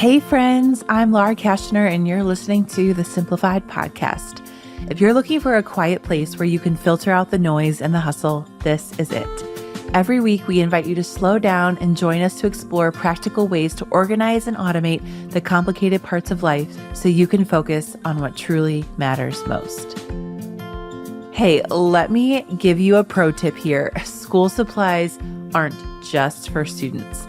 Hey friends, I'm Laura Kashner and you're listening to the Simplified podcast. If you're looking for a quiet place where you can filter out the noise and the hustle, this is it. Every week, we invite you to slow down and join us to explore practical ways to organize and automate the complicated parts of life so you can focus on what truly matters most. Hey, let me give you a pro tip here. School supplies aren't just for students.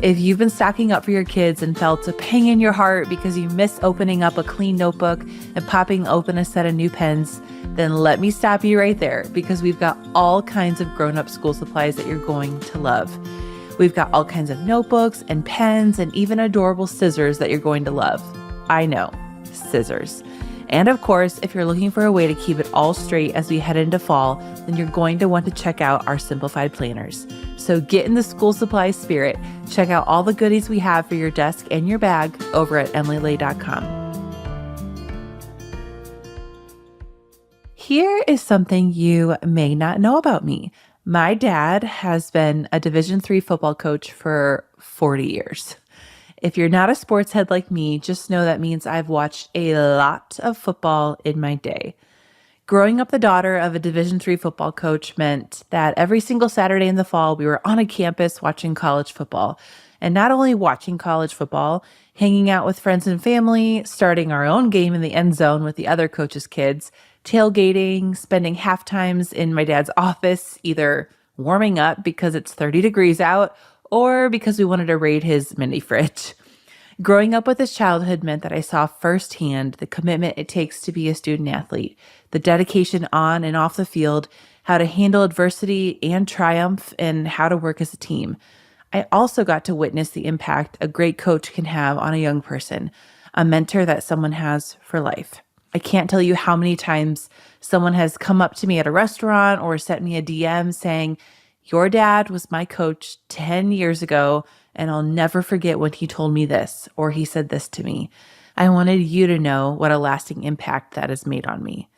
If you've been stocking up for your kids and felt a pang in your heart because you miss opening up a clean notebook and popping open a set of new pens, then let me stop you right there because we've got all kinds of grown-up school supplies that you're going to love. We've got all kinds of notebooks and pens and even adorable scissors that you're going to love. I know, scissors. And of course, if you're looking for a way to keep it all straight as we head into fall, then you're going to want to check out our Simplified planners. So get in the school supply spirit. Check out all the goodies we have for your desk and your bag over at emilylay.com. Here is something you may not know about me. My dad has been a Division III football coach for 40 years. If you're not a sports head like me, just know that means I've watched a lot of football in my day. Growing up the daughter of a Division III football coach meant that every single Saturday in the fall, we were on a campus watching college football. And not only watching college football, hanging out with friends and family, starting our own game in the end zone with the other coaches' kids, tailgating, spending half times in my dad's office, either warming up because it's 30 degrees out or because we wanted to raid his mini fridge. Growing up with this childhood meant that I saw firsthand the commitment it takes to be a student athlete, the dedication on and off the field, how to handle adversity and triumph, and how to work as a team. I also got to witness the impact a great coach can have on a young person, a mentor that someone has for life. I can't tell you how many times someone has come up to me at a restaurant or sent me a DM saying, "Your dad was my coach 10 years ago, and I'll never forget when he told me this, or he said this to me." I wanted you to know what a lasting impact that has made on me.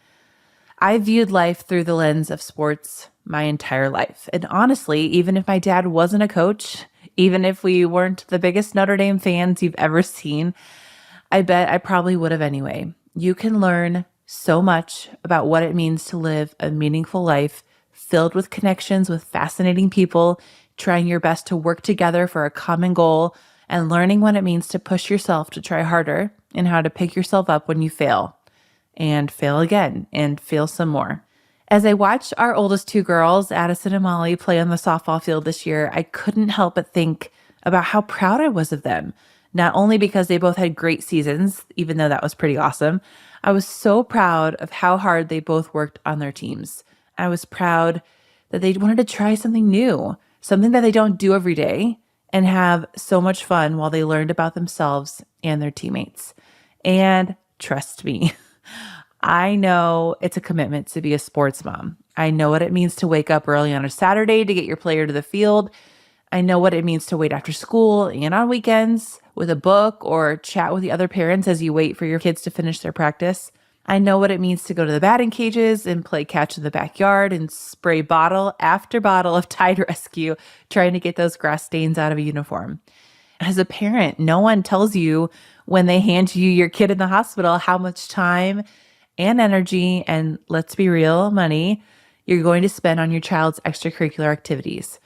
I viewed life through the lens of sports my entire life. And honestly, even if my dad wasn't a coach, even if we weren't the biggest Notre Dame fans you've ever seen, I bet I probably would have anyway. You can learn so much about what it means to live a meaningful life filled with connections with fascinating people, trying your best to work together for a common goal, and learning what it means to push yourself to try harder and how to pick yourself up when you fail, and fail again, and fail some more. As I watched our oldest two girls, Addison and Molly, play on the softball field this year, I couldn't help but think about how proud I was of them. Not only because they both had great seasons, even though that was pretty awesome, I was so proud of how hard they both worked on their teams. I was proud that they wanted to try something new, something that they don't do every day, and have so much fun while they learned about themselves and their teammates. And trust me, I know it's a commitment to be a sports mom. I know what it means to wake up early on a Saturday to get your player to the field. I know what it means to wait after school and on weekends with a book or chat with the other parents as you wait for your kids to finish their practice. I know what it means to go to the batting cages and play catch in the backyard and spray bottle after bottle of Tide Rescue, trying to get those grass stains out of a uniform. As a parent, no one tells you when they hand you your kid in the hospital how much time and energy and, let's be real, money you're going to spend on your child's extracurricular activities.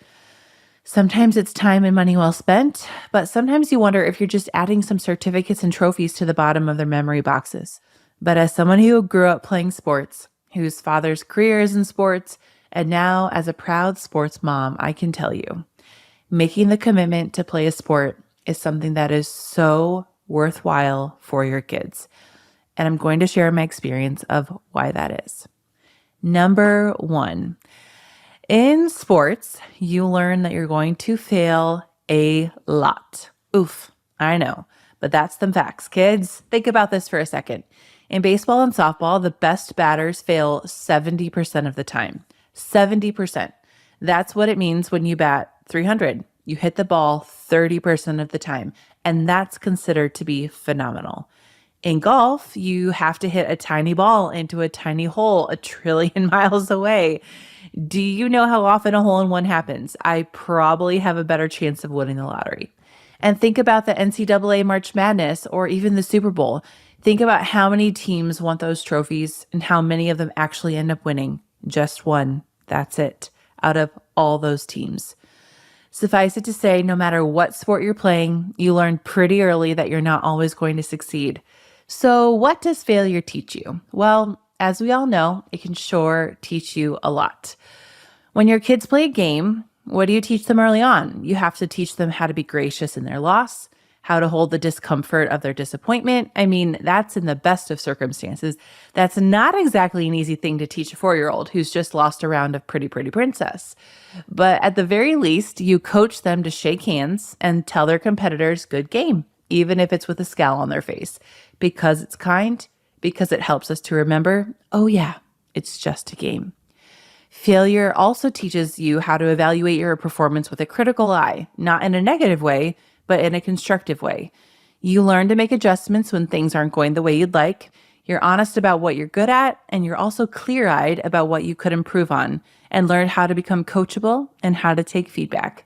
Sometimes it's time and money well spent, but sometimes you wonder if you're just adding some certificates and trophies to the bottom of their memory boxes. But as someone who grew up playing sports, whose father's career is in sports, and now as a proud sports mom, I can tell you, making the commitment to play a sport is something that is so worthwhile for your kids. And I'm going to share my experience of why that is. Number one, in sports, you learn that you're going to fail a lot. Oof, I know, but that's the facts. Kids, think about this for a second. In baseball and softball, the best batters fail 70% of the time. 70%. That's what it means when you bat 300. You hit the ball 30% of the time, and that's considered to be phenomenal. In golf, you have to hit a tiny ball into a tiny hole 1 trillion miles away. Do you know how often a hole-in-one happens? I probably have a better chance of winning the lottery. And think about the NCAA March Madness or even the Super Bowl. Think about how many teams want those trophies and how many of them actually end up winning. Just one. That's it. Out of all those teams. Suffice it to say, no matter what sport you're playing, you learn pretty early that you're not always going to succeed. So what does failure teach you? Well, as we all know, it can sure teach you a lot. When your kids play a game, what do you teach them early on? You have to teach them how to be gracious in their loss, how to hold the discomfort of their disappointment. I mean, that's in the best of circumstances. That's not exactly an easy thing to teach a 4-year-old who's just lost a round of Pretty Pretty Princess. But at the very least, you coach them to shake hands and tell their competitors, good game, even if it's with a scowl on their face, because it's kind, because it helps us to remember, oh yeah, it's just a game. Failure also teaches you how to evaluate your performance with a critical eye, not in a negative way, but in a constructive way. You learn to make adjustments when things aren't going the way you'd like. You're honest about what you're good at, and you're also clear-eyed about what you could improve on, and learn how to become coachable and how to take feedback.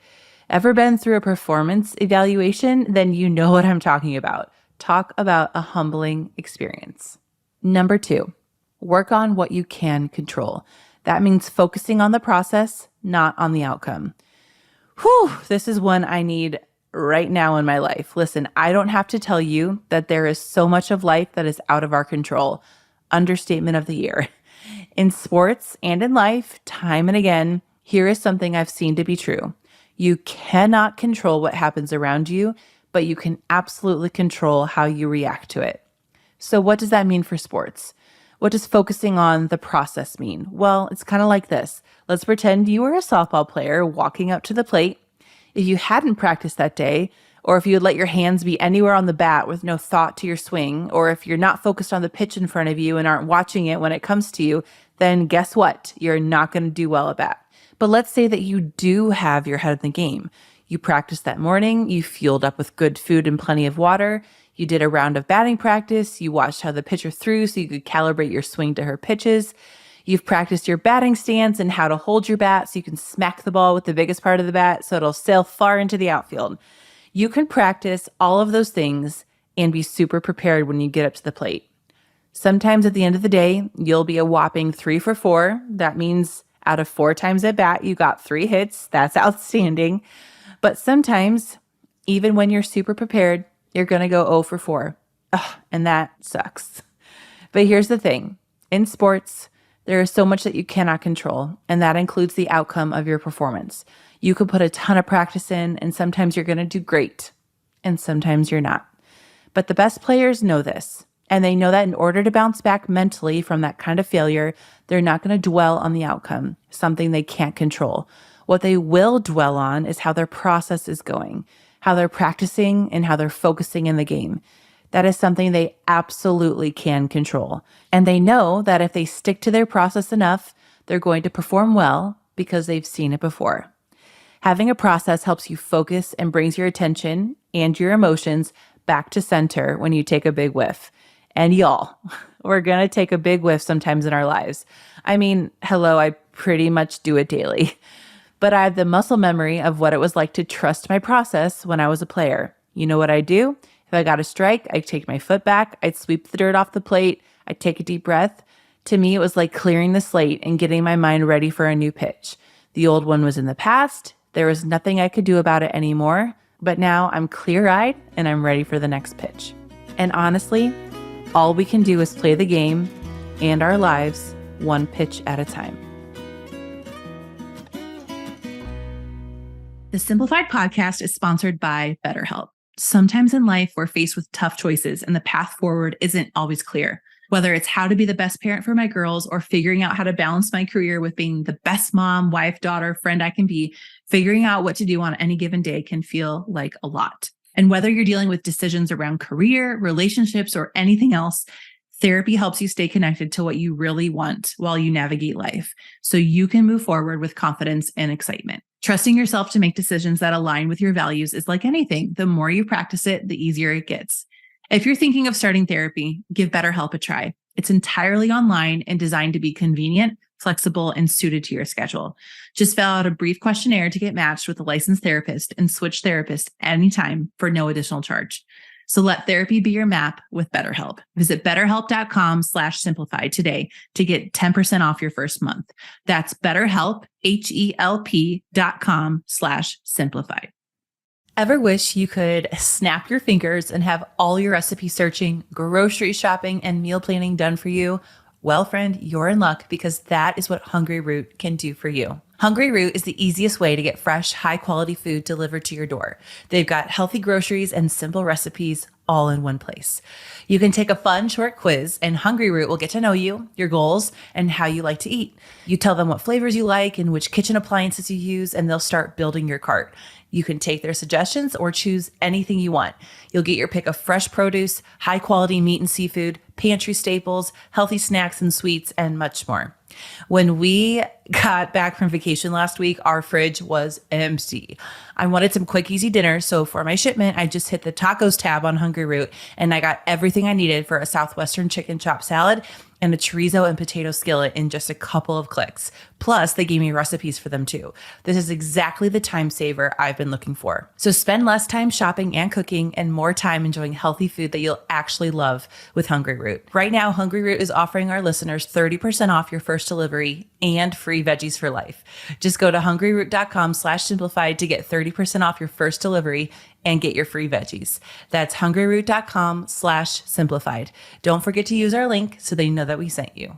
Ever been through a performance evaluation? Then you know what I'm talking about. Talk about a humbling experience. Number 2, work on what you can control. That means focusing on the process, not on the outcome. Whew, this is one I need right now in my life. Listen, I don't have to tell you that there is so much of life that is out of our control. Understatement of the year. In sports and in life, time and again, here is something I've seen to be true. You cannot control what happens around you, but you can absolutely control how you react to it. So what does that mean for sports? What does focusing on the process mean? Well, it's kind of like this. Let's pretend you were a softball player walking up to the plate. If you hadn't practiced that day, or if you had let your hands be anywhere on the bat with no thought to your swing, or if you're not focused on the pitch in front of you and aren't watching it when it comes to you, then guess what? You're not going to do well at bat. But let's say that you do have your head in the game. You practiced that morning, you fueled up with good food and plenty of water, you did a round of batting practice, you watched how the pitcher threw so you could calibrate your swing to her pitches. You've practiced your batting stance and how to hold your bat so you can smack the ball with the biggest part of the bat so it'll sail far into the outfield. You can practice all of those things and be super prepared when you get up to the plate. Sometimes at the end of the day, you'll be a whopping 3 for 4. That means out of 4 times at bat, you got 3 hits. That's outstanding. But sometimes, even when you're super prepared, you're going to go 0 for 4. Ugh, and that sucks. But here's the thing. In sports, there is so much that you cannot control, and that includes the outcome of your performance. You could put a ton of practice in, and sometimes you're going to do great, and sometimes you're not. But the best players know this, and they know that in order to bounce back mentally from that kind of failure, they're not going to dwell on the outcome, something they can't control. What they will dwell on is how their process is going, how they're practicing, and how they're focusing in the game. That is something they absolutely can control. And they know that if they stick to their process enough, they're going to perform well because they've seen it before. Having a process helps you focus and brings your attention and your emotions back to center when you take a big whiff. And y'all, we're going to take a big whiff sometimes in our lives. I mean, hello, I pretty much do it daily. But I have the muscle memory of what it was like to trust my process when I was a player. You know what I do? If I got a strike, I'd take my foot back, I'd sweep the dirt off the plate, I'd take a deep breath. To me, it was like clearing the slate and getting my mind ready for a new pitch. The old one was in the past. There was nothing I could do about it anymore. But now I'm clear-eyed and I'm ready for the next pitch. And honestly, all we can do is play the game and our lives one pitch at a time. The Simplified podcast is sponsored by BetterHelp. Sometimes in life, we're faced with tough choices and the path forward isn't always clear. Whether it's how to be the best parent for my girls or figuring out how to balance my career with being the best mom, wife, daughter, friend I can be, figuring out what to do on any given day can feel like a lot. And whether you're dealing with decisions around career, relationships, or anything else, therapy helps you stay connected to what you really want while you navigate life, so you can move forward with confidence and excitement. Trusting yourself to make decisions that align with your values is like anything. The more you practice it, the easier it gets. If you're thinking of starting therapy, give BetterHelp a try. It's entirely online and designed to be convenient, flexible, and suited to your schedule. Just fill out a brief questionnaire to get matched with a licensed therapist and switch therapists anytime for no additional charge. So let therapy be your map with BetterHelp. Visit betterhelp.com/simplified today to get 10% off your first month. That's BetterHelp, HELP.com/simplified. Ever wish you could snap your fingers and have all your recipe searching, grocery shopping, and meal planning done for you? Well, friend, you're in luck because that is what Hungry Root can do for you. Hungry Root is the easiest way to get fresh, high-quality food delivered to your door. They've got healthy groceries and simple recipes all in one place. You can take a fun short quiz and Hungry Root will get to know you, your goals, and how you like to eat. You tell them what flavors you like and which kitchen appliances you use, and they'll start building your cart. You can take their suggestions or choose anything you want. You'll get your pick of fresh produce, high quality meat and seafood, pantry staples, healthy snacks and sweets, and much more. When we got back from vacation last week, our fridge was empty. I wanted some quick, easy dinner. So for my shipment, I just hit the tacos tab on Hungry Root and I got everything I needed for a Southwestern chicken chop salad and a chorizo and potato skillet in just a couple of clicks. Plus, they gave me recipes for them too. This is exactly the time saver I've been looking for. So spend less time shopping and cooking and more time enjoying healthy food that you'll actually love with Hungry Root. Right now, Hungry Root is offering our listeners 30% off your first delivery and free veggies for life. Just go to hungryroot.com/simplified to get 30% off your first delivery and get your free veggies. That's hungryroot.com/simplified. Don't forget to use our link so they know that we sent you.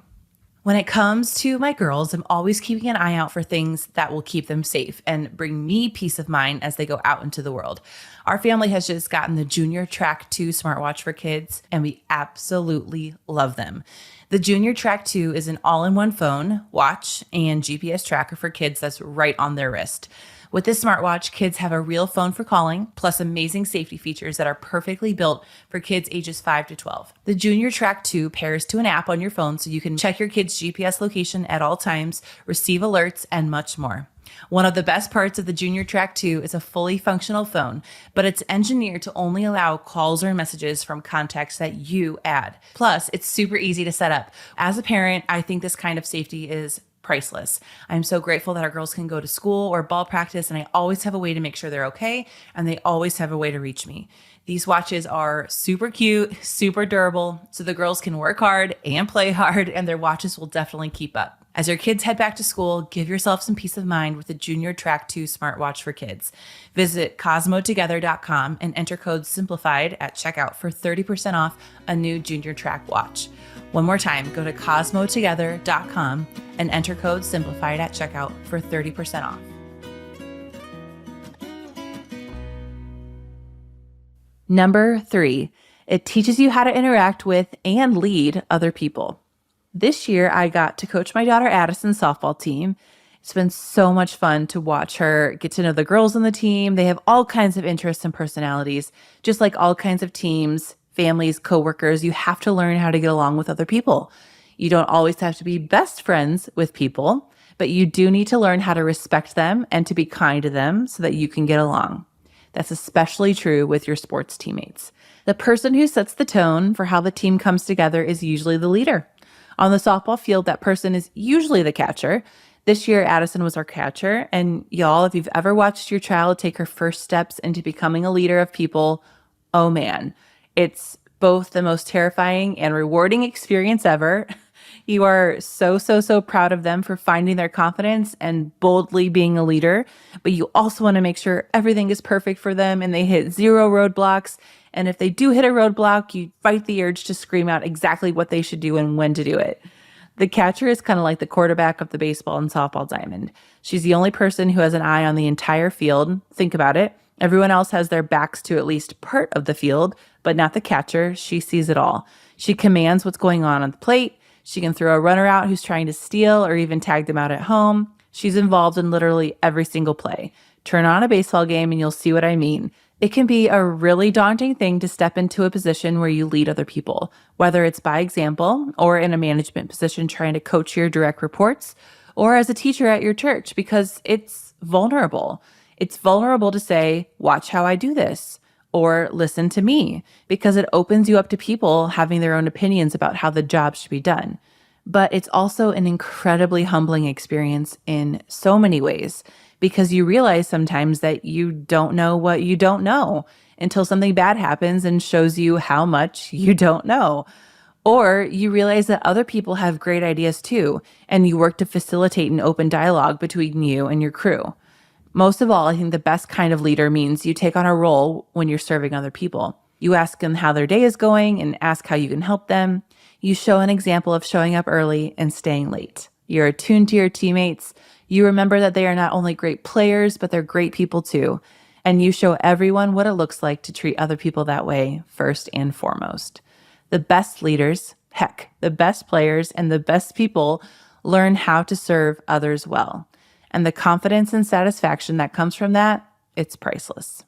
When it comes to my girls, I'm always keeping an eye out for things that will keep them safe and bring me peace of mind as they go out into the world. Our family has just gotten the Junior Track 2 smartwatch for kids, and we absolutely love them. The Junior Track 2 is an all-in-one phone, watch, and GPS tracker for kids that's right on their wrist. With this smartwatch, kids have a real phone for calling, plus amazing safety features that are perfectly built for kids ages 5 to 12. The Junior Track 2 pairs to an app on your phone so you can check your kid's GPS location at all times, receive alerts, and much more. One of the best parts of the Junior Track 2 is a fully functional phone, but it's engineered to only allow calls or messages from contacts that you add. Plus, it's super easy to set up. As a parent, I think this kind of safety is priceless. I'm so grateful that our girls can go to school or ball practice, and I always have a way to make sure they're okay, and they always have a way to reach me. These watches are super cute, super durable, so the girls can work hard and play hard, and their watches will definitely keep up. As your kids head back to school, give yourself some peace of mind with the Junior Track 2 smartwatch for kids. Visit CosmoTogether.com and enter code SIMPLIFIED at checkout for 30% off a new Junior Track watch. One more time, go to CosmoTogether.com and enter code SIMPLIFIED at checkout for 30% off. Number 3, it teaches you how to interact with and lead other people. This year, I got to coach my daughter Addison's softball team. It's been so much fun to watch her get to know the girls on the team. They have all kinds of interests and personalities. Just like all kinds of teams, families, coworkers, you have to learn how to get along with other people. You don't always have to be best friends with people, but you do need to learn how to respect them and to be kind to them so that you can get along. That's especially true with your sports teammates. The person who sets the tone for how the team comes together is usually the leader. On the softball field, that person is usually the catcher. This year, Addison was our catcher. And y'all, if you've ever watched your child take her first steps into becoming a leader of people, oh man, it's both the most terrifying and rewarding experience ever. You are so proud of them for finding their confidence and boldly being a leader, but you also want to make sure everything is perfect for them and they hit zero roadblocks. And if they do hit a roadblock, you fight the urge to scream out exactly what they should do and when to do it. The catcher is kind of like the quarterback of the baseball and softball diamond. She's the only person who has an eye on the entire field. Think about it. Everyone else has their backs to at least part of the field, but not the catcher. She sees it all. She commands what's going on the plate. She can throw a runner out who's trying to steal or even tag them out at home. She's involved in literally every single play. Turn on a baseball game and you'll see what I mean. It can be a really daunting thing to step into a position where you lead other people, whether it's by example or in a management position trying to coach your direct reports or as a teacher at your church, because it's vulnerable. It's vulnerable to say, watch how I do this, or listen to me, because it opens you up to people having their own opinions about how the job should be done. But it's also an incredibly humbling experience in so many ways, because you realize sometimes that you don't know what you don't know until something bad happens and shows you how much you don't know. Or you realize that other people have great ideas too, and you work to facilitate an open dialogue between you and your crew. Most of all, I think the best kind of leader means you take on a role when you're serving other people. You ask them how their day is going and ask how you can help them. You show an example of showing up early and staying late. You're attuned to your teammates. You remember that they are not only great players, but they're great people too. And you show everyone what it looks like to treat other people that way first and foremost. The best leaders, heck, the best players and the best people learn how to serve others well. And the confidence and satisfaction that comes from that, it's priceless.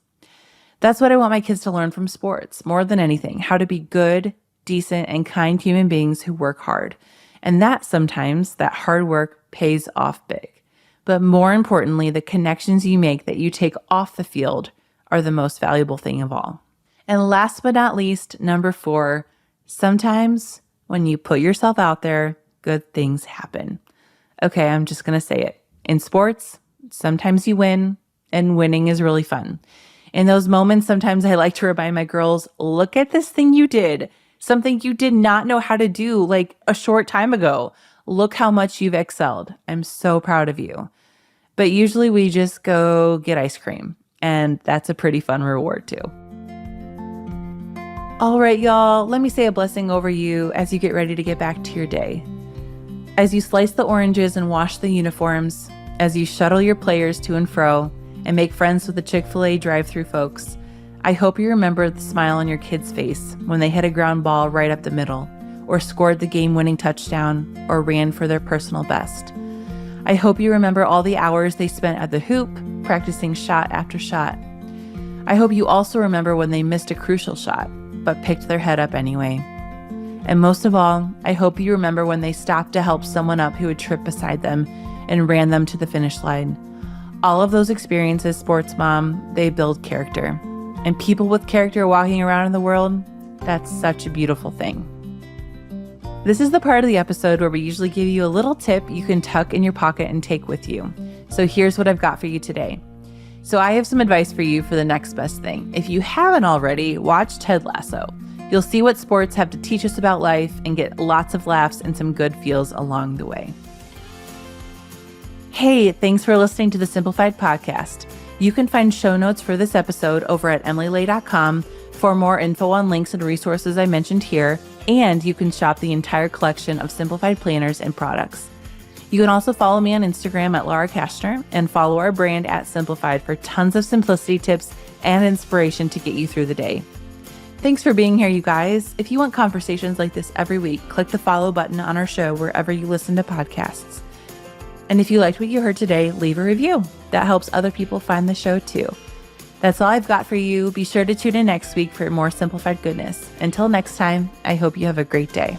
That's what I want my kids to learn from sports, more than anything, how to be good, decent, and kind human beings who work hard. And that sometimes, that hard work pays off big. But more importantly, the connections you make that you take off the field are the most valuable thing of all. And last but not least, number 4, sometimes when you put yourself out there, good things happen. Okay, I'm just going to say it. In sports, sometimes you win, and winning is really fun. In those moments, sometimes I like to remind my girls, look at this thing you did, something you did not know how to do like a short time ago. Look how much you've excelled. I'm so proud of you. But usually we just go get ice cream, and that's a pretty fun reward too. All right, y'all, let me say a blessing over you as you get ready to get back to your day. As you slice the oranges and wash the uniforms, as you shuttle your players to and fro and make friends with the Chick-fil-A drive-thru folks, I hope you remember the smile on your kid's face when they hit a ground ball right up the middle, or scored the game-winning touchdown, or ran for their personal best. I hope you remember all the hours they spent at the hoop, practicing shot after shot. I hope you also remember when they missed a crucial shot, but picked their head up anyway. And most of all, I hope you remember when they stopped to help someone up who had tripped beside them and ran them to the finish line. All of those experiences, sports mom, they build character. And people with character walking around in the world, that's such a beautiful thing. This is the part of the episode where we usually give you a little tip you can tuck in your pocket and take with you. So here's what I've got for you today. So I have some advice for you for the next best thing. If you haven't already, watch Ted Lasso. You'll see what sports have to teach us about life and get lots of laughs and some good feels along the way. Hey, thanks for listening to the Simplified podcast. You can find show notes for this episode over at emilylay.com for more info on links and resources I mentioned here, and you can shop the entire collection of Simplified planners and products. You can also follow me on Instagram at Laura Kastner and follow our brand at Simplified for tons of simplicity tips and inspiration to get you through the day. Thanks for being here, you guys. If you want conversations like this every week, click the follow button on our show wherever you listen to podcasts. And if you liked what you heard today, leave a review. That helps other people find the show too. That's all I've got for you. Be sure to tune in next week for more Simplified goodness. Until next time, I hope you have a great day.